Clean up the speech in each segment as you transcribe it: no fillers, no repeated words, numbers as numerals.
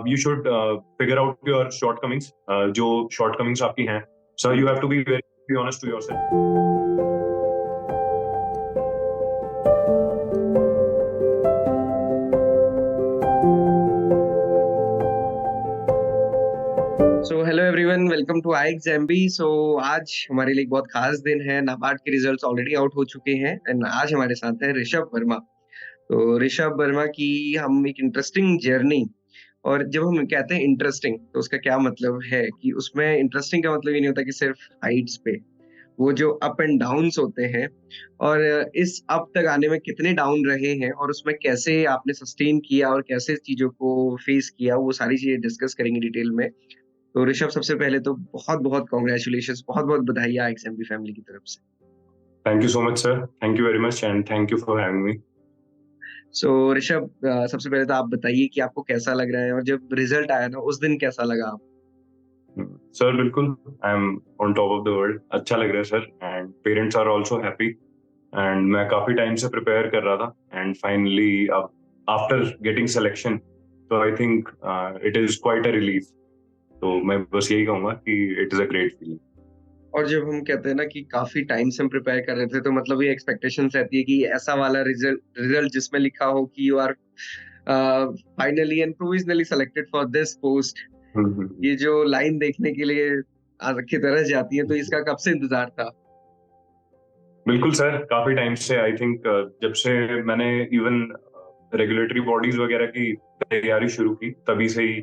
you should figure out your shortcomings. जो shortcomings आपकी हैं, so you have to be very honest to yourself. So hello everyone, welcome to ixamBee. So आज हमारे लिए एक बहुत खास दिन है। नाबार्ड के रिजल्ट्स ऑलरेडी आउट हो चुके हैं एंड आज हमारे साथ है ऋषभ वर्मा। तो ऋषभ वर्मा की हम एक इंटरेस्टिंग जर्नी, और जब हम कहते हैं इंटरेस्टिंग तो उसका क्या मतलब है कि उसमें इंटरेस्टिंग का मतलब ये नहीं होता कि सिर्फ हाइट्स पे, वो जो अप एंड डाउन्स होते हैं और इस अप तक आने में कितने डाउन रहे हैं और उसमें कैसे आपने सस्टेन किया और कैसे चीजों को फेस किया, वो सारी चीजें डिस्कस करेंगे डिटेल में। तो ऋषभ, सबसे पहले तो बहुत बहुत कॉन्ग्रेचुलेशंस, बहुत बहुत बधाई एक्सएमबी फैमिली की तरफ से। Thank you so much, sir. Thank you very much, and thank you for having me. सो ऋषभ, सबसे पहले तो आप बताइए कि आपको कैसा लग रहा है और जब रिजल्ट आया ना उस दिन कैसा लगा आप? सर बिल्कुल, I am on top of the world. अच्छा लग रहा है sir, and parents are also happy. And मैं काफी टाइम से प्रिपेयर कर रहा था, एंड फाइनली अब आफ्टर गेटिंग सिलेक्शन, तो I think it is quite a relief. तो मैं बस यही कहूंगा कि it is a great feeling. और जब हम कहते हैं ना कि काफी टाइम से हम प्रिपेयर कर रहे थे, तो मतलब ये एक्सपेक्टेशंस रहती है कि ऐसा वाला रिजल्ट जिसमें लिखा हो कि you are finally and provisionally selected for this post, ये जो लाइन देखने के लिए आग की तरह जाती है, तो इसका कब से इंतजार था? बिल्कुल सर, काफी टाइम से। आई थिंक जब से मैंने इवन रेगुलेटरी बॉडीज वगैरह की तैयारी शुरू की, तभी से ही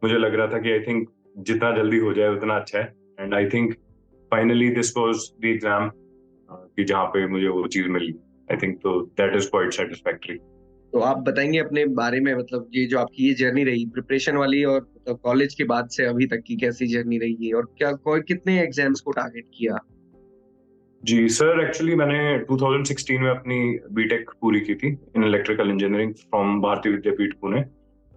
मुझे लग रहा था कि आई थिंक जितना जल्दी हो जाए उतना अच्छा है। And I think finally this was the exam कि जहाँ पे मुझे वो चीज मिली। आई थिंक तो दैट इज क्वाइट सेटिस्फैक्टरी। तो आप बताएंगे अपने बारे में, मतलब ये जो आपकी ये जर्नी रही प्रिपरेशन वाली, और मतलब कॉलेज के बाद से अभी तक की कैसी जर्नी रही है और क्या कितने एग्जाम्स को टारगेट किया? जी सर, एक्चुअली मैंने 2016 में अपनी बीटेक पूरी की थी इन इलेक्ट्रिकल इंजीनियरिंग फ्रॉम भारतीय विद्यापीठ पुणे।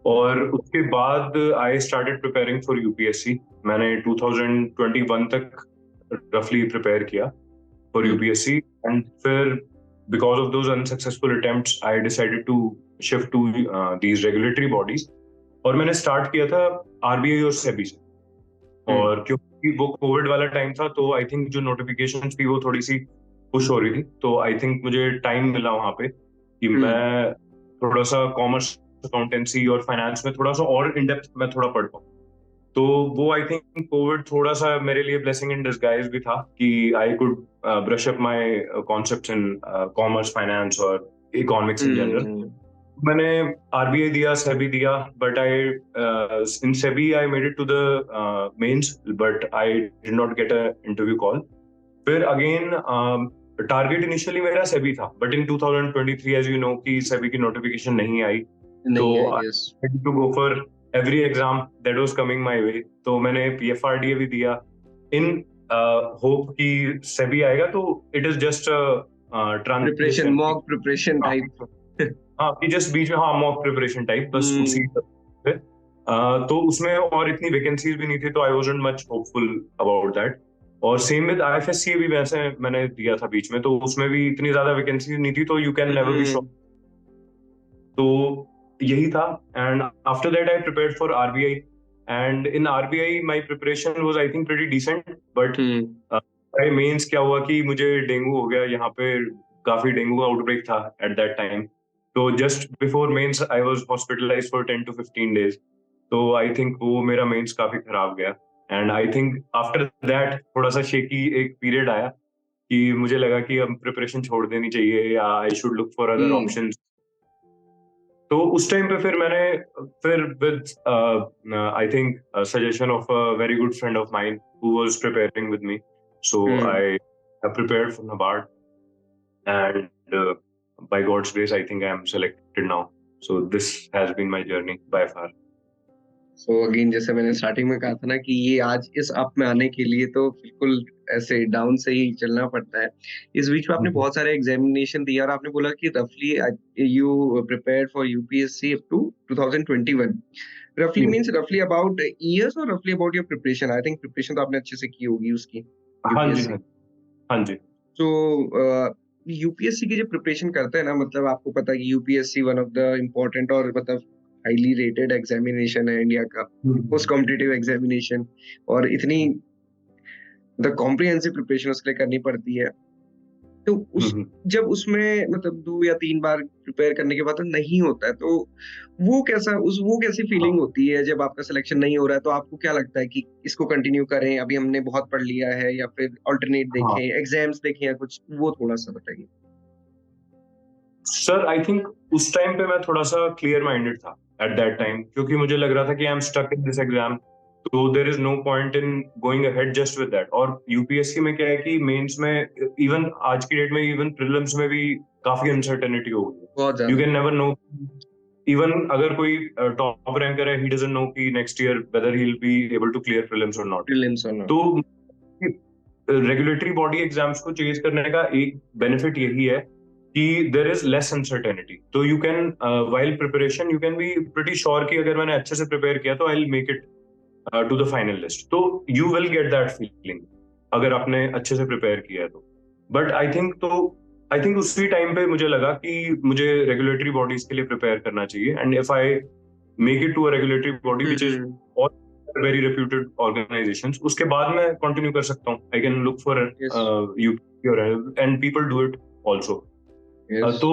और उसके बाद I started preparing for UPSC. मैंने 2021 तक रफली प्रिपेयर किया फॉर यूपीएससी, एंड फिर because of those unsuccessful attempts I decided to shift to these regulatory bodies. और मैंने स्टार्ट किया था आरबीआई और सेबी से। और क्योंकि वो कोविड वाला टाइम था, तो आई थिंक जो नोटिफिकेशंस थी वो थोड़ी सी पुश हो रही थी। तो आई थिंक मुझे टाइम मिला वहां पे कि मैं थोड़ा सा कॉमर्स, अकाउंटेंसी और फाइनेंस में थोड़ा सा और इन डेप्थ में थोड़ा पढ़ पाऊँ। तो वो आई थिंक कोविड थोड़ा सा मेरे लिए ब्लेसिंग इन डिस्गाइज भी था कि I could brush up my concepts in commerce, finance और इकोनॉमिक्स इन जनरल। मैंने आरबीआई दिया, सेबी दिया, but I in SEBI I made it to the mains, but I did not get a interview call. फिर again target initially मेरा SEBI था, but in 2023 as you know कि SEBI की notification नहीं आई, तो I had to go for every exam that was coming my way. तो मैंने पीएफआरडीए भी दिया इन होप कि सेबी आएगा, तो it is just preparation, mock preparation type. हाँ, कि जस्ट बीच में, हाँ, मॉक प्रिपरेशन टाइप, बस उसी पे। तो उसमें और इतनी वैकेंसीज भी नहीं थी, तो I wasn't much hopeful about that. और सेम विद आईएफएससी भी वैसे मैंने दिया था बीच में, तो उसमें भी इतनी ज्यादा वैकेंसीज नहीं थी, तो you can never be sure. तो यही था। And after that I prepared for RBI, and in RBI my preparation was I think pretty decent. But by mains क्या हुआ कि मुझे डेंगू हो गया। यहाँ पे काफी डेंगू का आउटब्रेक था एट दैट टाइम। तो just before mains I was hospitalized for 10 to 15 days। तो आई थिंक वो मेरा मेंस काफी खराब गया। And I think after that थोड़ा सा शेकी एक पीरियड आया कि मुझे लगा कि अब प्रिपरेशन छोड़ देनी चाहिए या I should look for other options. तो उस टाइम पे फिर मैंने फिर with I think suggestion of a very good friend of mine who was preparing with me, so I prepared for NABARD, and by God's grace I think I am selected now. So this has been my journey by far. So again, जैसे मैंने starting में कहा था ना कि ये आज इस अप में आने के लिए तो बिल्कुल ऐसे डाउन से ही चलना पड़ता है। इस बीच में आपने बहुत सारे एग्जामिनेशन दिया और आपने बोला कि रफली you prepared for UPSC up to 2021। रफली मींस रफली अबाउट इयर्स और रफली about your preparation? I think preparation तो आपने अच्छे से की होगी उसकी। हाँ जी, हाँ जी। तो यूपीएससी की जो प्रिपरेशन करते हैं ना, मतलब आपको पता है कि UPSC one of the important और मतलब हाईली रेटेड एग्जामिनेशन है इंडिया का, मोस्ट कॉम्पिटिटिव एग्जामिनेशन, और इतनी द कॉम्प्रिहेंसिव प्रिपरेशन उसके लिए करनी पड़ती है। तो जब उसमें मतलब 2 या 3 बार प्रिपेयर करने के बाद नहीं होता है, तो वो कैसी फीलिंग होती है जब आपका सिलेक्शन नहीं हो रहा है? तो आपको क्या लगता है कि इसको कंटिन्यू करें, अभी हमने बहुत पढ़ लिया है, या फिर अल्टरनेट देखें, एग्जाम्स देखें या कुछ, वो थोड़ा-सा बताइए? सर आई थिंक उस टाइम पे मैं थोड़ा सा क्लियर माइंडेड था एट दैट टाइम, क्योंकि मुझे लग रहा था कि I am stuck in this exam, तो there is no point in going ahead just with that. और यूपीएससी में क्या है कि मेंस में, इवन आज की डेट में, इवन प्रीलिम्स में भी काफी अनसर्टेनिटी हो गई है। बहुत यू ज्यादा। कैन नेवर नो, इवन अगर कोई टॉप रैंकर है, ही डजंट नो कि next year whether he will be able to clear prelims और नॉट। तो रेगुलेटरी बॉडी एग्जाम्स को चेज करने का एक बेनिफिट यही है कि देयर इज लेस अनसर्टेनिटी। तो you can while preparation you can be pretty sure कि अगर मैंने अच्छे से प्रिपेयर किया तो I will make it to the final list. तो you will get that feeling अगर आपने अच्छे से प्रिपेयर किया है तो। बट आई थिंक उसी टाइम पे मुझे लगा कि मुझे रेगुलेटरी बॉडीज के लिए प्रिपेयर करना चाहिए, and if I make it to a regulatory body which is very reputed organisations, उसके बाद मैं कंटिन्यू कर सकता हूँ। I can look for UPSC और and people do it also. तो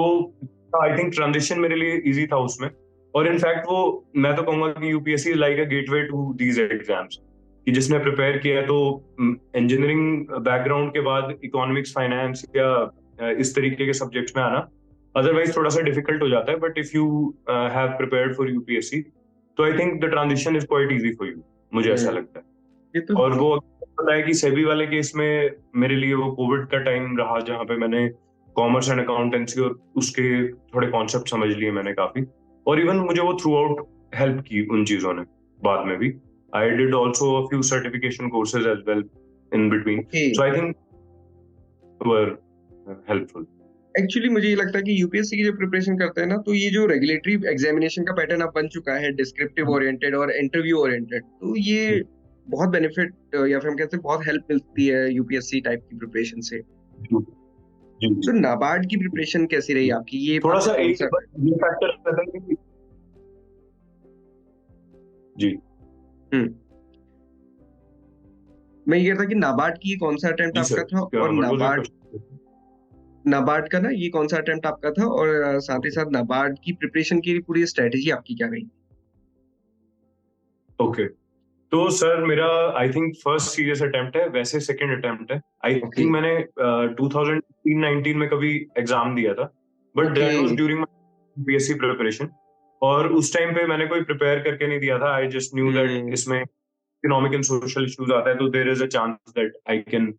आई थिंक ट्रांजिशन मेरे लिए इजी था उसमें। और इनफैक्ट वो, मैं तो कहूंगा कि UPSC is like a gateway to these exams, कि जिसने प्रिपेयर किया है तो इंजीनियरिंग बैकग्राउंड के बाद इकोनॉमिक्स, फाइनेंस या इस तरीके के सब्जेक्ट्स में आना अदरवाइज थोड़ा सा डिफिकल्ट हो जाता है। But if you have prepared for UPSC, तो I think the transition is quite easy for you, मुझे ऐसा लगता है। और वो पता है कि सेबी वाले केस में मेरे लिए वो कोविड का टाइम रहा, जहाँ पे मैंने कॉमर्स एंड अकाउंटेंसी और उसके थोड़े कॉन्सेप्ट समझ लिए मैंने काफी, और इवन मुझे वो थ्रू आउट हेल्प की उन चीजों ने बाद में भी। I did also a few certification courses as well in between, so I think were helpful. Actually मुझे ये लगता है कि यूपीएससी की जो प्रिपरेशन करते हैं ना, तो ये जो रेगुलेटरी एग्जामिनेशन का पैटर्न अब बन चुका है, डिस्क्रिप्टिव ओरिएंटेड और इंटरव्यू ओरिएंटेड, तो ये बहुत बेनिफिट, या फिर हम कहते हैं बहुत हेल्प मिलती है यूपीएससी टाइप की प्रिपरेशन से। तो नाबार्ड की प्रिपरेशन कैसी रही आपकी? ये थोड़ा सा एक ये फैक्टर रहता है कि जी मैं ये कहता कि नाबार्ड की कौन सा अटेम्प्ट आपका था, और नाबार्ड का ना ये कौन सा अटेम्प्ट आपका था, और साथ ही साथ नाबार्ड की प्रिपरेशन की पूरी स्ट्रेटेजी आपकी क्या रही? ओके, तो सर मेरा I think first serious attempt है, वैसे सेकंड अटेम्प्ट है। आई थिंक मैंने 2019 में कभी एग्जाम दिया था, but that was during my BSc preparation. और उस टाइम पे मैंने कोई प्रिपेयर करके नहीं दिया था। आई जस्ट न्यू दैट इसमें इकोनॉमिक एंड सोशल इश्यूज आता है, तो there is a chance that I can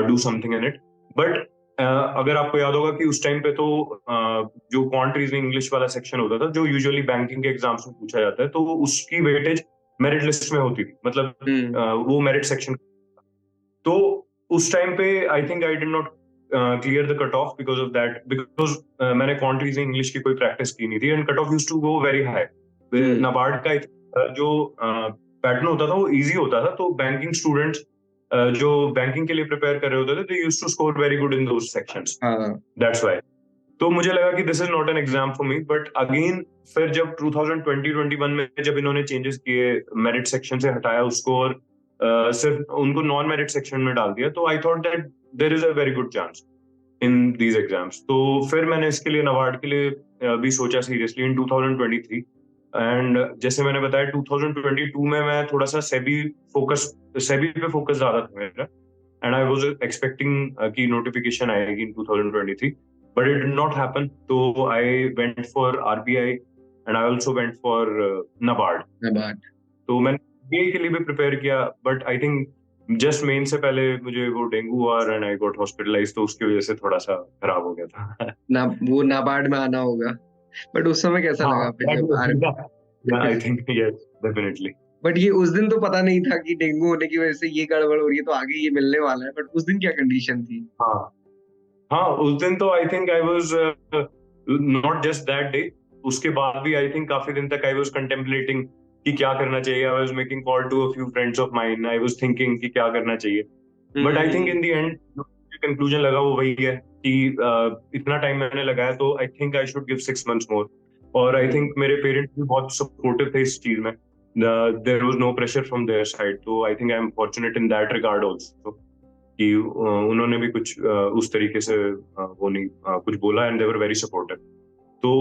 do something in it. But अगर आपको याद होगा कि उस टाइम पे तो जो क्वांट रीजनिंग इंग्लिश वाला सेक्शन होता था, जो यूजुअली बैंकिंग के एग्जाम्स में पूछा जाता है, तो उसकी वेटेज मेरिट लिस्ट में होती थी, मतलब वो मेरिट सेक्शन। तो उस टाइम पे I think I did not clear the cut off because of that, because मैंने क्वांट रीजनिंग इंग्लिश की कोई प्रैक्टिस की नहीं थी, and cut off used to go very high. NABARD का जो पैटर्न होता था वो इजी होता था, तो बैंकिंग स्टूडेंट्स जो बैंकिंग के लिए प्रिपेयर कर रहे होते थे, they used to score very good in those sections, that's why. तो मुझे लगा कि this is not an exam for me. But again फिर जब 2020-21 में जब इन्होंने चेंजेस किए, मेरिट सेक्शन से हटाया उसको और सिर्फ उनको नॉन मेरिट सेक्शन में डाल दिया, तो I thought that there is a very good chance in these exams. तो फिर मैंने इसके लिए नाबार्ड के लिए भी सोचा सीरियसली इन 2023। एंड जैसे मैंने बताया 2022 में मैं थोड़ा सा सेबी पे फोकस ज्यादा था मेरा, एंड आई वाज एक्सपेक्टिंग कि नोटिफिकेशन आएगी इन 2023, but it did not happen. So I went for RBI and I also went for NABARD. तो मैंने RBI के लिए भी प्रिपेयर किया, but I think just main से पहले मुझे वो डेंगू हुआ एंड आई गॉट हॉस्पिटलाइज्ड, तो उसकी वजह से थोड़ा सा खराब हो गया था। ना वो नाबार्ड में आना होगा, बट उस समय कैसा लगा फिर जब I think yes definitely. But ये उस दिन तो पता नहीं था कि डेंगू होने की वजह से ये गड़बड़ हो रही है, तो आगे ये मिलने वाला है, बट उस दिन क्या कंडीशन थी? हाँ, उस दिन तो I think I was not just that day, उसके बाद भी आई थिंक काफी दिन तक आई वाज कंटेम्पलेटिंग कि क्या करना चाहिए। I was making call to a few friends of mine, I was thinking कि क्या करना चाहिए। But I think in the end जो कंक्लूजन लगा वो वही है कि इतना टाइम मैंने लगाया, तो I think I should give 6 months मोर। और आई थिंक मेरे पेरेंट्स भी बहुत सपोर्टिव थे इस चीज में. There was no pressure from their side, तो I think I am fortunate in that regard also कि उन्होंने भी कुछ उस तरीके से वो नहीं कुछ बोला, and they were very supportive. तो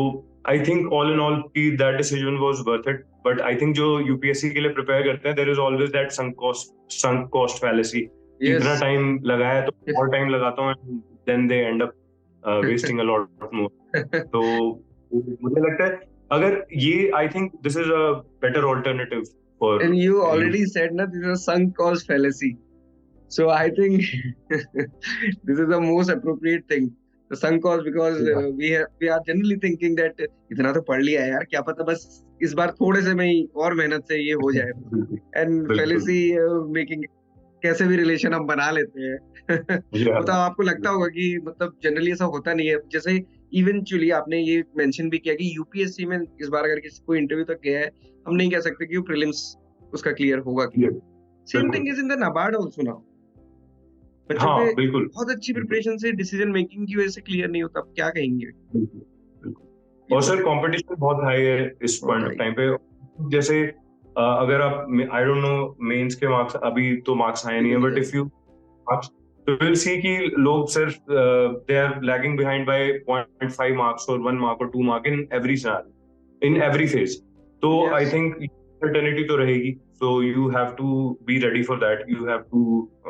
I think all in all की that decision was worth it. But I think जो यूपीएससी के लिए प्रिपेयर करते हैं, there is always that sunk cost fallacy. इतना टाइम लगाया तो और टाइम लगाता हूँ, and then they end up wasting a lot more. तो मुझे लगता है अगर ये, I think this is a better alternative for. And you already said that this is a sunk cost fallacy. So I think this is the most appropriate thing. The sunk cost, because we are generally thinking that इतना तो पढ़ लिया है यार, क्या पता बस इस बार थोड़े से में ही और मेहनत से ये हो जाए. And fallacy making, कैसे भी रिलेशन हम बना लेते हैं. मतलब आपको लगता होगा कि मतलब जनरली ऐसा होता नहीं है. जैसे इवेंचुअली आपने ये मेंशन भी किया कि यूपीएससी में इस बार अगर किसी को इंटरव्यू तक गया है, हम नहीं कह सकते कि वो प्रीलिम्स उसका क्लियर होगा. Same thing is in the NABARD also now. बच्चों के बिल्कुल बहुत अच्छी प्रिपरेशन से डिसीजन मेकिंग की वजह से क्लियर नहीं होता. क्या कहेंगे? और सर कंपटीशन बहुत हाई है इस पॉइंट ऑफ टाइम पे. जैसे अगर आप, आई डोंट नो मेंस के मार्क्स, अभी तो मार्क्स आए नहीं है, बट इफ यू तो विल सी कि लोग सिर्फ they are lagging behind by 0.5 marks और 1 मार्क और 2 mark in every in every phase. तो आई थिंक सर्टेनिटी तो रहेगी. So you have to be ready for that. You have to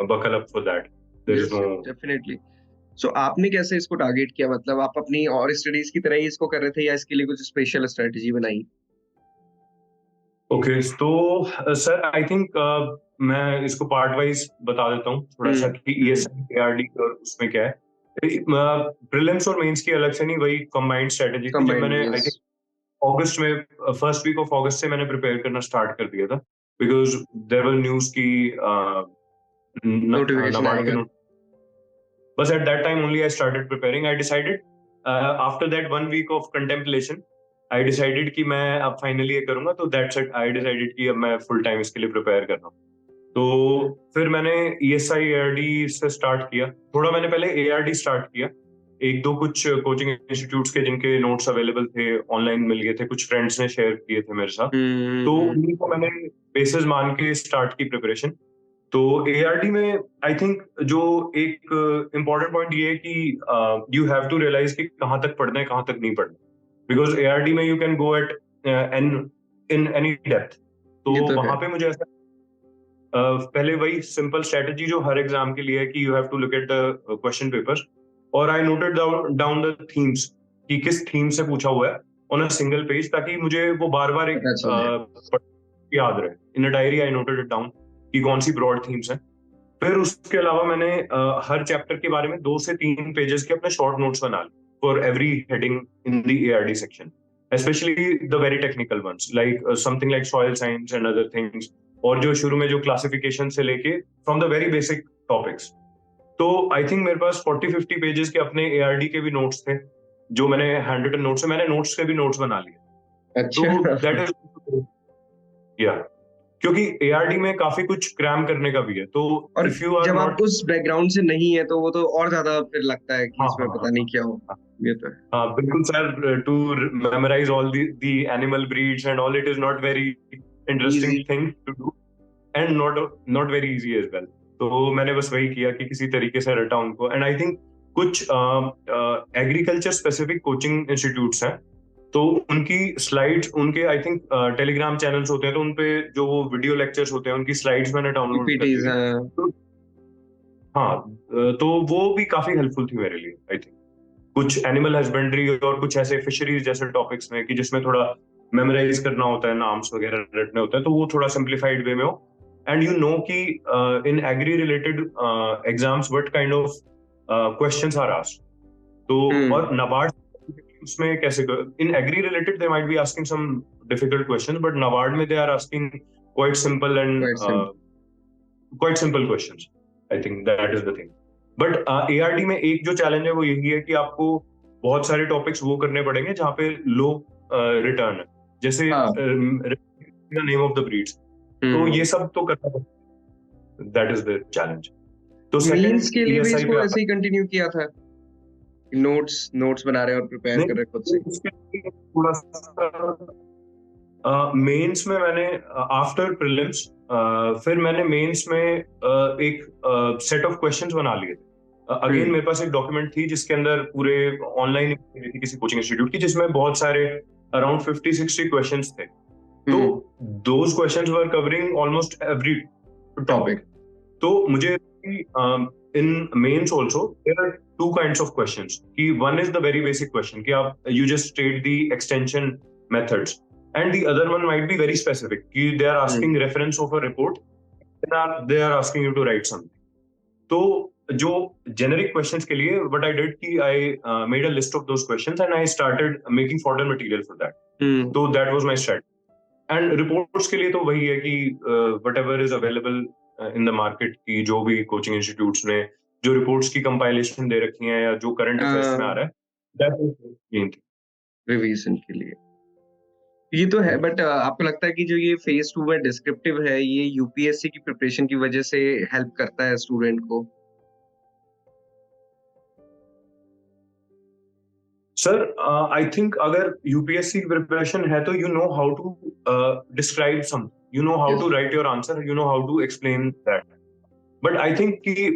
buckle up for that. There is no. Definitely. So आपने कैसे इसको target किया? मतलब आप अपनी और स्टडीज की तरह ही इसको कर रहे थे या इसके लिए कुछ स्पेशल स्ट्रेटजी बनाई? Okay, तो सर आई थिंक मैं इसको पार्ट वाइज बता देता हूँ थोड़ा सा कि ESI, ARD और उसमें क्या है. प्रीलिम्स और मेंस की अलग से नहीं, वही कंबाइंड स्ट्रेटजी थी. जब मैंने आई थिंक अगस्त में, फर्स्ट वीक ऑफ अगस्त से मैंने प्रिपेयर करना स्टार्ट कर दिया था, बिकॉज देयर वर न्यूज की NABARD के बस at that time only I started preparing. I decided after that 1 week of contemplation, I decided कि मैं अब फाइनली ये करूंगा. तो that's it. I decided कि अब मैं फुल टाइम इसके लिए प्रिपेयर कर रहा हूँ. तो फिर मैंने ESI ARD से स्टार्ट किया. थोड़ा मैंने पहले ARD स्टार्ट किया. एक दो कुछ कोचिंग इंस्टीट्यूट्स के जिनके नोट्स अवेलेबल थे, ऑनलाइन मिल गए थे, कुछ फ्रेंड्स ने शेयर किए थे मेरे साथ. तो उन्हीं को मैंने बेसिस मान के स्टार्ट की प्रिपरेशन. तो ARD में आई थिंक जो एक इम्पोर्टेंट पॉइंट ये है कि यू हैव टू रियलाइज कि कहाँ तक पढ़ना है, कहाँ तक नहीं पढ़ना. बिकॉज ARD में you can go at in any depth. तो वहां पे मुझे ऐसा पहले वही सिंपल स्ट्रेटजी जो हर एग्जाम के लिए है कि you have to look at the question papers, और I noted down the themes कि किस थीम से पूछा हुआ है ऑन अ सिंगल पेज, ताकि मुझे वो बार बार याद रहे. In a diary I noted it down कि कौन सी ब्रॉड थीम्स हैं. फिर उसके अलावा मैंने हर चैप्टर के बारे में 2 से 3 पेजेस के अपने शॉर्ट नोट्स बना लिए for every heading in the ARD section, specially the very technical ones like something like soil science and other things, और जो शुरू में जो क्लासिफिकेशन से लेके from the very basic topics. तो आई थिंक मेरे पास 40-50 पेजेस के अपने ARD के भी नोट्स थे, जो मैंने हैंड रिटन नोट्स, मैंने नोट्स के भी नोट्स बना लिए. तो दैट इज या, क्योंकि ARD में काफी कुछ क्रैम करने का भी है. तो और जब आप उस बैकग्राउंड से नहीं है तो वो तो और ज्यादा फिर लगता है कि इसमें पता नहीं क्या हो. ये तो हाँ बिल्कुल sir, to memorise all the animal breeds and all, it is not very interesting thing to do and not very easy as well. तो मैंने बस वही किया कि किसी तरीके से रटा उनको. एंड आई थिंक कुछ एग्रीकल्चर स्पेसिफिक कोचिंग इंस्टीट्यूट्स हैं, तो उनकी स्लाइड्स, उनके आई थिंक टेलीग्राम चैनल्स होते हैं, तो उनपे जो वो वीडियो लेक्चर्स होते हैं उनकी स्लाइड्स मैंने डाउनलोड कर ली. तो हाँ, तो वो भी काफी हेल्पफुल थी मेरे लिए. आई थिंक कुछ एनिमल हस्बेंड्री और कुछ ऐसे फिशरीज जैसे टॉपिक्स में कि जिसमें थोड़ा मेमोराइज करना होता है, नाम्स वगैरह रटने होते हैं, तो वो थोड़ा सिंप्लीफाइड वे में हो. एंड यू नो कि in agri related exams what kind of questions are asked. तो और NABARD उसमें कैसे, in agri related they might be asking some difficult questions, but NABARD में they are asking quite simple and quite simple questions. I think that is the thing. But ARD में एक जो challenge है वो यही है कि आपको बहुत सारे टॉपिक्स वो करने पड़ेंगे जहाँ पे लो रिटर्न है, जैसे नेम ऑफ द ब्रीड्स. तो ये सब तो करना पड़ेगा. That is the challenge. तो मेंस के लिए भी इसको ऐसे ही कंटिन्यू किया था, नोट्स बना रहे और प्रिपेयर कर रहे खुद से. थोड़ा सा मेंस में मैंने आफ्टर प्रीलिम्स फिर मैंने मेंस में एक सेट ऑफ क्वेश्चंस बना लिए थे। अगेन मेरे पास एक डॉक्यूमेंट थी जिसके अंदर पूरे ऑनलाइन थी किसी कोचिंग इंस्टीट्यूट की, जिसमें बहुत सारे अराउंड 50-60 क्वेश्चंस थे। तो those questions were covering almost every topic. तो मुझे in mains also there are two kinds of questions कि one is the very basic question कि आप you just state the extension methods, and the other one might be very specific कि they are asking reference of a report, they are asking you to write something. तो जो generic questions के लिए what I did कि I made a list of those questions and I started making fodder material for that. तो that was my strategy. And reports के लिए तो वही है कि whatever is available in the market की जो भी कोचिंग इंस्टीट्यूट्स ने जो रिपोर्ट्स की कंपाइलेशन दे रखी है या जो करंट अफेयर्स में आ रहा है, दैट इज मेन रिवीजन के लिए। ये तो है, बट आपको लगता है कि जो ये फेज 2 में डिस्क्रिप्टिव है, ये यूपीएससी की प्रिपरेशन की वजह से हेल्प करता है स्टूडेंट को? सर आई थिंक अगर यूपीएससी की प्रिपरेशन है तो you know how to describe some, you know how to write your answer, you know how to explain that. But I think कि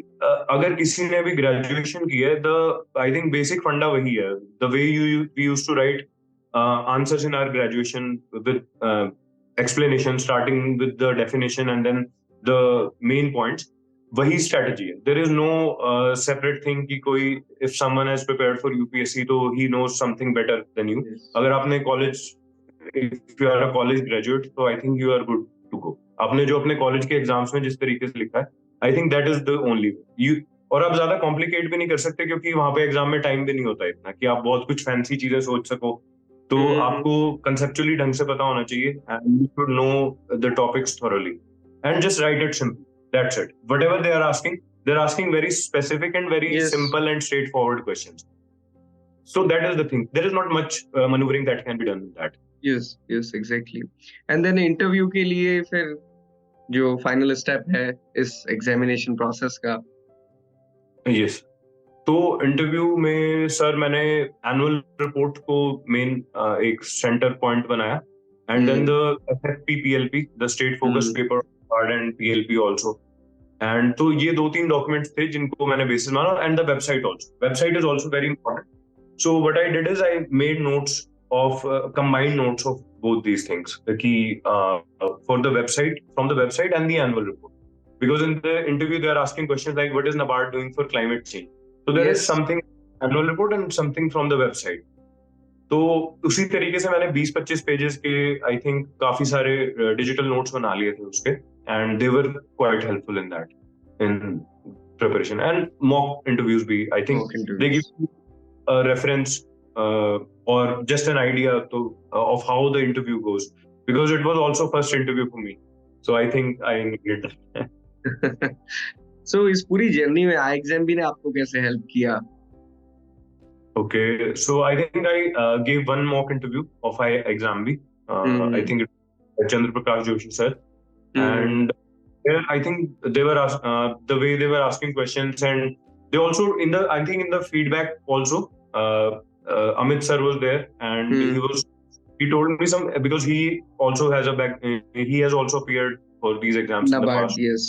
अगर किसी ने भी ग्रेजुएशन की है, द आई थिंक बेसिक फंडा वही है, the way you we used to write answers in our graduation with explanation starting with the definition and then the main points, वही स्ट्रेटजी है। There is no separate thing कि कोई if someone has prepared for UPSC तो he knows something better than you. अगर आपने college, if you are a college graduate, तो I think you are good to go. आपने जो अपने college के एग्जाम्स में जिस तरीके से लिखा है, आई think that is the only you. और आप ज्यादा कॉम्प्लिकेट भी नहीं कर सकते क्योंकि वहां पे एग्जाम में टाइम भी नहीं होता इतना कि आप बहुत कुछ फैंसी चीजें सोच सको। तो आपको कंसेप्चुअली ढंग से पता होना चाहिए and you should know the topics thoroughly and just right it simple. That's it. Whatever they are asking, they're asking very specific and very simple and straightforward questions. So that is the thing. There is not much maneuvering that can be done in that. Yes, yes, exactly. And then interview के लिए फिर जो final step है इस examination process का? Yes. तो interview में sir मैंने एनुअल रिपोर्ट को मेन एक सेंटर पॉइंट बनाया, and then the FFP PLP, the state focus paper card and PLP also. And तो ये 2-3 डॉक्यूमेंट्स थे जिनको मैंने बेसिस माना, and the website also. Website is also very important. So what I did is I made notes of combined notes of both these things कि for the website, from the website and the annual report, because in the interview they are asking questions like what is NABARD doing for climate change, so there is something annual report and something from the website. तो उसी तरीके से मैंने 20-25 pages के I think काफी सारे digital notes बना लिए थे उसके, and they were quite helpful in that in preparation. And mock interviews भी I think they give a reference और जस्ट एन आइडिया तो of how the interview goes, because it was also first interview for me, so I think I needed that. So इस पूरी journey में आई exam भी ने आपको कैसे help किया? Okay, so I think I gave one mock interview of IXAMB. I think it's Chandra Prakash Joshi sir, and there I think they were the way they were asking questions, and they also in the I think in the feedback also Amit sir was there, and he told me some, because he also has he has also appeared for these exams in the past. Yes.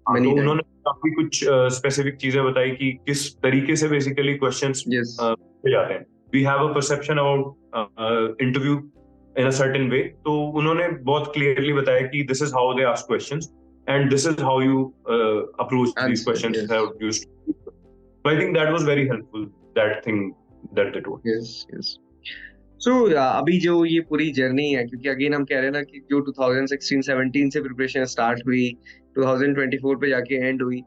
तो उन्होंने काफी कुछ specific चीजें बताई कि किस तरीके से बेसिकली क्वेश्चंस जाते हैं। We have a perception about interview in a certain way, तो उन्होंने बहुत क्लियरली बताया कि this is how they ask questions and this is how you approach these questions without used. So I think that was very helpful, that thing that they told. Yes, yes. So अभी जो ये पूरी journey है, क्योंकि again हम कह रहे हैं ना कि जो 2016-17 से प्रिपरेशन स्टार्ट हुई, 2024 पे जाके एंड हुई,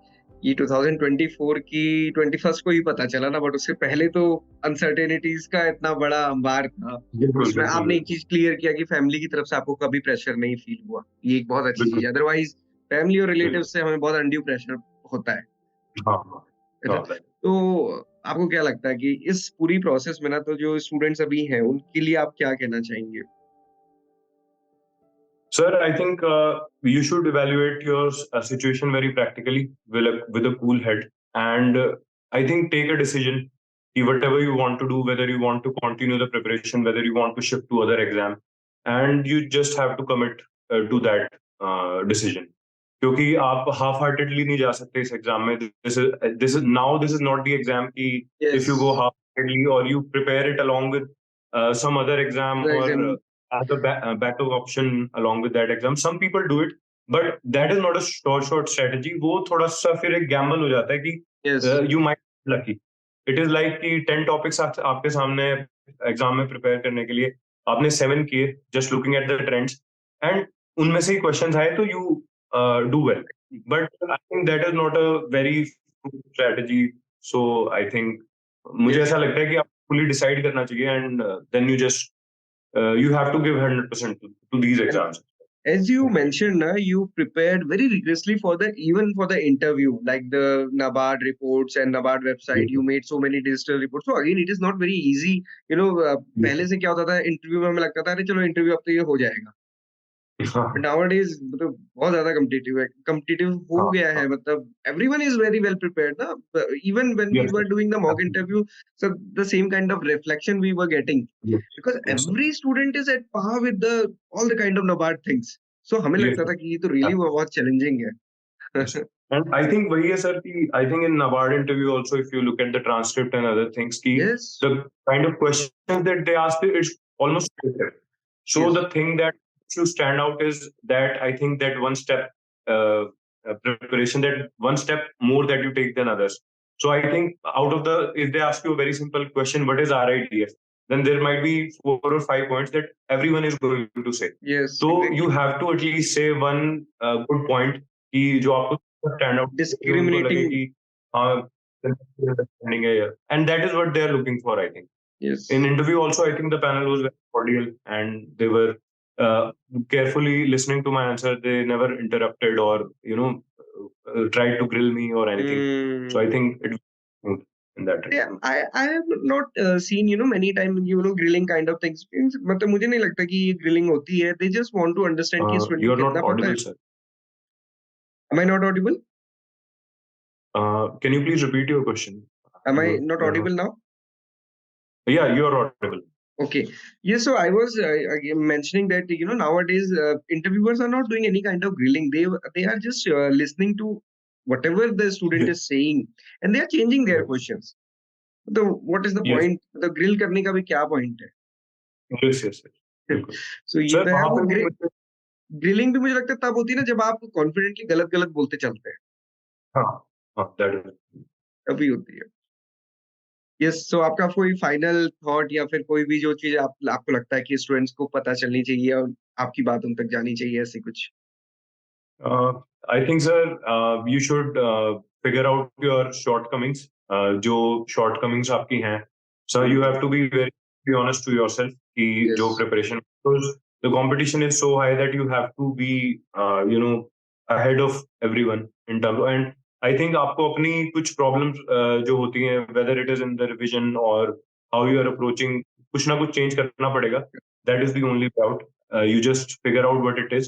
ये 2024 की 21st को ही पता चला ना, बट उससे पहले तो अनसर्टेनिटीज का इतना बड़ा अंबार था। उसमें आपने एक चीज क्लियर किया कि फैमिली की तरफ से आपको कभी प्रेशर नहीं फील हुआ, ये एक बहुत अच्छी चीज है। अदरवाइज फैमिली और रिलेटिव से हमें बहुत अनड्यू प्रेशर होता है। तो आपको क्या लगता है कि इस पूरी प्रोसेस में ना, तो जो स्टूडेंट्स अभी हैं उनके लिए आप क्या कहना चाहेंगे? Sir, I think you should evaluate your situation very practically with a cool head, and I think take a decision whatever you want to do, whether you want to continue the preparation, whether you want to shift to other exam, and you just have to commit to that decision. क्योंकि आप half heartedly नहीं जा सकते इस exam में. This is not the exam कि if you go Yes. half heartedly or you prepare it along with some other exam The or exam. as a backup option along with that exam. Some people do it, but that is not a short strategy. वो थोड़ा सा फिर एक gamble हो जाता है कि Yes. you might be lucky. It is like कि 10 topics आपके सामने एग्जाम में प्रिपेयर करने के लिए आपने 7 किए just looking at the trends, and उनमें से ही क्वेश्चंस आए तो you do well. But I think that is not a very good strategy. So I think मुझे Yes. ऐसा लगता है कि आप fully decide करना चाहिए, and then you have to give 100% to these And exams. as you mentioned, you prepared very rigorously for the even for the interview, like the NABARD reports and NABARD website. You made so many digital reports. So again, it is not very easy. You know, पहले से क्या होता था interview में हमें लगता था अरे चलो इंटरव्यू अब तो ये हो जाएगा. हाँ But nowadays मतलब बहुत ज़्यादा competitive हो हाँ गया है. मतलब everyone is very well prepared ना. Even when we yes were sir. doing the mock Absolutely. interview, so the same kind of reflection we were getting, Yes. because Yes sir. every student is at par with the all the kind of NABARD things. So हमें Yes लगता sir. था कि ये तो really बहुत challenging है. Yes. And I think वही है सर कि I think in NABARD interview also, if you look at the transcript and other things, कि Yes. the kind of questions that they ask you, it's almost scripted. So Yes. the thing that to stand out is that I think that one step preparation, that one step more that you take than others. So I think out of the, if they ask you a very simple question, what is RITF? Then there might be 4 or 5 points that everyone is going to say. Yes. So you Exactly. have to at least say one good point कि जो आपको stand out कि उनको लगे Discriminating. कि हाँ understanding है ये. And that is what they are looking for, I think. In Yes. interview also, I think the panel was very cordial and they were carefully listening to my answer. They never interrupted or tried to grill me or anything. So I Hmm. think it was smooth in that Yeah, regard. I have not seen many time grilling kind of things. मतलब मुझे नहीं लगता कि ये grilling होती है. They just want to understand कि student You को are not कितना पता audible, है. sir. Am I not audible? Can you please repeat your question? Am I not You're not. audible now? Yeah, you are audible. Okay. Yes, so I was again mentioning that nowadays interviewers are not doing any kind of grilling. They are just listening to whatever the student is saying, and they are changing their questions. So what is the Yes, point? The grill करने का भी क्या point yes, yes, yes. है? बिल्कुल. So ये sir तो है. वहां वो पे भी मुझे ग्रिलिंग भी मुझे लगता है तब होती है ना जब आप कॉन्फिडेंटली गलत गलत बोलते चलते हैं, हाँ हाँ दैट इज तभी होती है. यस, सो आपका कोई फाइनल थॉट या फिर कोई भी जो चीज आपको लगता है कि स्टूडेंट्स को पता चलनी चाहिए और आपकी बात उन तक जानी चाहिए, ऐसी कुछ? I think sir you should figure out your shortcomings. जो शॉर्टकमिंग्स आपकी हैं sir, you have to be honest to yourself कि यस. जो preparation, the competition is so high that you have to be you know ahead of everyone in terms. And I think आपको अपनी कुछ problems जो होती हैं, whether it is in the revision और how you are approaching, कुछ ना कुछ चेंज करना पड़ेगा. That is the only doubt. You just figure out what it is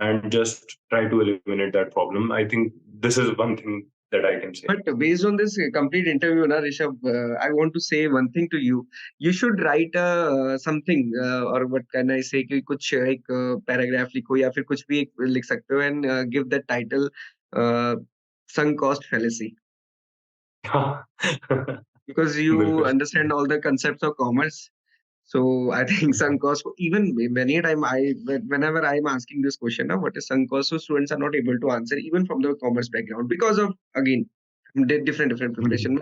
and just try to eliminate that problem. I think this is one thing that I can say. But based on this complete interview, na Rishabh, I want to say one thing to you. You should write something, or what can I say, कि कुछ एक paragraph लिखो या फिर कुछ भी एक लिख सकते हो, and give the title uh, sunk cost fallacy, because you बिल्कुल. understand all the concepts of commerce. So I think sunk cost, even many a time whenever I'm asking this question, now what is sunk cost, so students are not able to answer even from the commerce background because of again different preparation.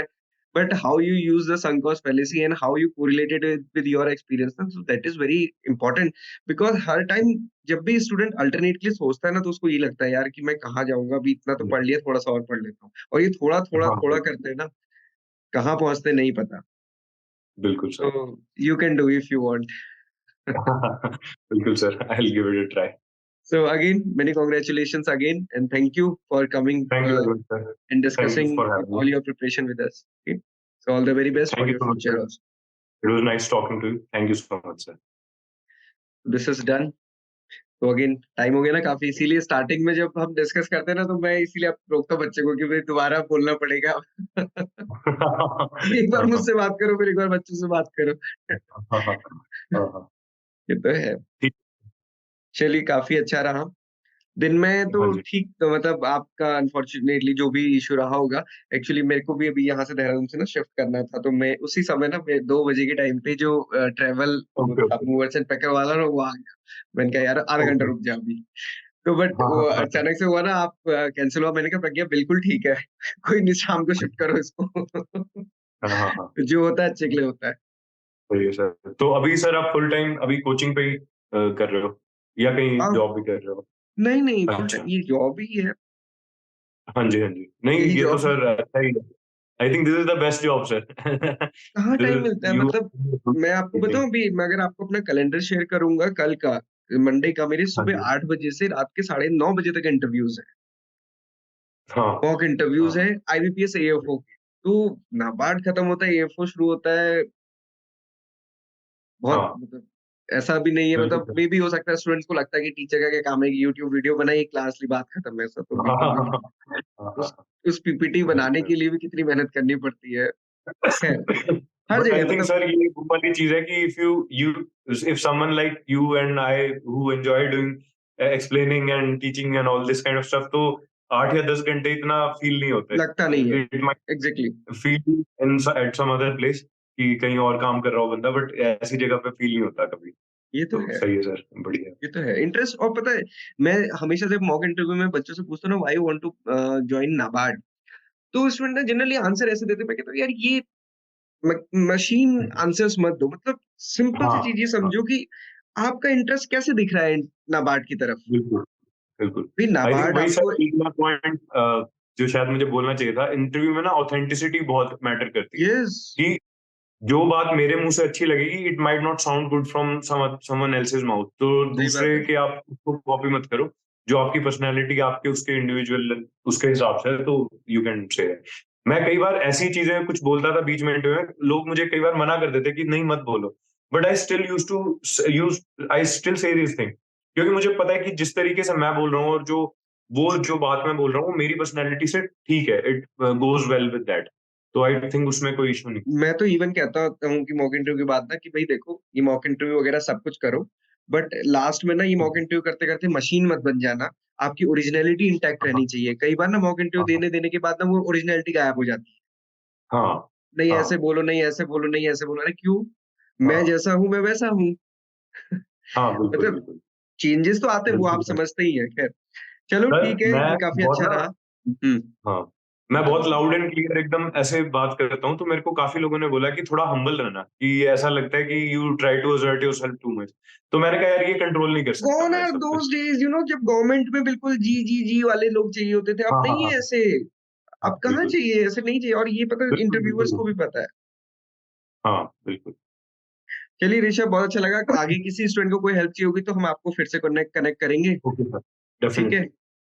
But how you use the sunk cost fallacy and how you correlate it with your experience, ना, so that is very important, because her time जब भी student alternately सोचता है ना, तो उसको ये लगता है यार कि मैं कहाँ जाऊंगा, अभी इतना तो पढ़ लिया, थोड़ा सा और पढ़ लेता हूँ, और ये थोड़ा थोड़ा हाँ थोड़ा करते हैं ना, कहाँ पहुंचते नहीं पता. बिल्कुल sir. So you can do if you want. बिल्कुल sir, I'll give it a try. So again, many congratulations again, and thank you for coming Thank you very much, sir. and Thank you discussing for having me. all your preparation with us. Okay? So all the very best Thank for you your so much, future sir. also. It was nice talking to you. Thank you so much, sir. This is done. तो again time हो गया ना काफी, इसीलिए starting में जब हम discuss करते हैं ना, तो मैं इसीलिए आप रोकता बच्चे को कि भाई दोबारा बोलना पड़ेगा. एक बार हाँ, हाँ, मुझसे बात करो, फिर एक बार बच्चों से बात करो। हाँ, हाँ, हाँ, हाँ, ये तो है। ठीक। चलिए काफ़ी अच्छा रहा। दिन में तो हाँ जी। ठीक, तो मतलब आपका अनफॉर्च्यूनेटली जो भी इश्यू रहा होगा, एक्चुअली मेरे को भी अभी यहाँ से देहरादून से ना शिफ्ट करना था, तो मैं उसी समय ना मैं 2 बजे के टाइम पे जो ट्रैवल वो ओके, था ओके, मूवर्स एंड पैकर वाला ना, वो आ गया। मैंने कहा यार आधा घंटा ओके। रुक जा अभी। तो बट हाँ, वो हाँ, हाँ, हाँ, अचानक से हुआ ना, आप कैंसल हुआ, मैंने कहा प्रज्ञा बिल्कुल ठीक है, कोई नहीं, शाम को शिफ्ट करो इसको। हाँ, हाँ, हाँ, जो होता है अच्छे के लिए होता है। सही है सर। तो अभी सर आप फुल टाइम अभी कोचिंग पे ही कर रहे हो या कहीं अब जॉब भी कर रहे हो? नहीं, नहीं, फुल टाइम अच्छा। ये जॉब ही है, हाँ जी, हाँ जी। नहीं, यही ये तो जॉब है। सर अच्छा ही है। आई think this is the best job sir. कहाँ दिस टाइम इज मिलता है, यू। मतलब मैं आपको बताऊँ, अभी मैं अगर आपको अपना कैलेंडर शेयर करूँगा कल का, मंडे का, मेरे हाँ सुबह जी। 8 बजे से रात के साढ़े 9 बजे तक इंटरव्यूज़ हैं। हाँ, मॉक इंटरव्यूज़ हाँ, हैं आईबीपीएस एएफओ के। तो नाबार्ड खत्म होता है, एएफओ शुरू होता है, बहुत हाँ, मतलब ऐसा भी नहीं है, बिल्कुल मतलब सर। मे बी हो सकता है स्टूडेंट्स को लगता है कि टीचर का क्या काम है कि यूट्यूब वीडियो बनाई, क्लास ली, बात खत्म, ऐसा तो हाँ, बिल्कुल हाँ, भी नहीं। हाँ, हाँ, उस हाँ, उस पीपीटी बिल्कुल बनाने सर। के लिए भी कितनी मेहनत करनी पड़ती है। खैर, हर बट आई जगह थिंक मतलब सर ये वो वाली चीज है कि if someone like you and I who enjoy doing explaining and teaching and all this kind of stuff, तो 8 या 10 घंटे इतना फील नहीं होते। लगता नहीं है। It might exactly. Feel in at some other place कि कहीं और काम कर रहा हो बंदा, बट ऐसी जगह पे फील नहीं होता कभी। ये तो तो है। सही है सर, बढ़िया। ये तो है इंटरेस्ट। और पता है, मैं हमेशा जब मॉक इंटरव्यू में बच्चों से पूछता हूँ ना, why you want to join NABARD, तो स्टूडेंट ना जनरली आंसर ऐसे देते हैं, मैं कहता हूँ यार ये मशीन आंसर्स मत दो, मतलब सिंपल सी हाँ, चीज ये हाँ, समझो कि आपका इंटरेस्ट कैसे दिख रहा है नाबार्ड की तरफ। बिल्कुल, बिल्कुल। भाई आई थिंक नाबार्ड वही आपको। सर एक ना पॉइंट जो शायद मुझे बोलना चाहिए था इंटरव्यू में ना, ऑथेंटिसिटी बहुत मैटर करती है यस। कि जो बात मेरे मुंह से अच्छी लगेगी, it might not sound good from someone else's mouth, तो सही बात दूसरे है। के आप उसको कॉपी मत करो। जो आपकी पर्सनैलिटी आपके उसके इंडिविजुअल उसके हिसाब से है, तो यू कैन से। मैं कई बार ऐसी चीजें कुछ बोलता था बीच में इंटरव्यू में, लोग मुझे कई बार मना कर देते कि नहीं मत बोलो, but use I still say this thing, क्योंकि मुझे पता है कि जिस तरीके से मैं बोल रहा हूँ और जो बात मैं बोल रहा हूँ वो मेरी पर्सनैलिटी से ठीक है, it goes well with that. तो आई थिंक उसमें कोई इशू नहीं। मैं तो इवन कहता हूँ कि मॉक इंटरव्यू के बाद ना कि भाई देखो, ये मॉक इंटरव्यू वगैरह सब कुछ करो, बट लास्ट में ना ये मॉक इंटरव्यू करते करते मशीन मत बन जाना। आपकी ओरिजिनलिटी इंटैक्ट हाँ, रहनी चाहिए। कई बार ना मॉक इंटरव्यू हाँ, देने देने के बाद ना वो ओरिजिनलिटी गायब हो जाती है। हाँ, नहीं ऐसे हाँ, बोलो, नहीं ऐसे बोलो, नहीं ऐसे बोलो, अरे क्यों, मैं हाँ, जैसा हूँ मैं वैसा हूँ। हाँ, बिल्कुल, मतलब बिल्कुल, चेंजेस तो आते हैं, वो आप बिल्कुल सर। समझते ही हैं। खैर, चलो सर ठीक है, मैं ये काफ़ी बहुत अच्छा ना, रहा। हुँ, हाँ, मैं बताओ, बहुत बताओ। लाउड एंड क्लियर एकदम ऐसे बात करता हूँ, तो मेरे को काफ़ी लोगों ने बोला कि थोड़ा हम्बल रहना, कि ऐसा लगता है कि you try to assert yourself too much. तो मैंने कहा यार ये कंट्रोल नहीं कर सकता गॉन मैं आर इस सब पे। दोज़ डेज़, जब गवर्नमेंट में बिल्कुल जी, जी, जी वाले लोग चाहिए होते थे, अब हाँ, हाँ, नहीं हाँ, है ऐसे। हाँ, अब कहाँ बिल्कुल, चाहिए, ऐसे नहीं चाहिए, और ये पता है बिल्कुल, बिल्कुल, इंटरव्यूअर्स को भी बिल्कुल। पता है। बिल्कुल। चलिए ऋषभ, बहुत अच्छा लगा। आगे किसी स्टूडेंट को कोई हेल्प चाहिए होगी तो हम आपको फिर से कनेक्ट कनेक्ट करेंगे, ओके सर, ठीक है? डेफिनेटली।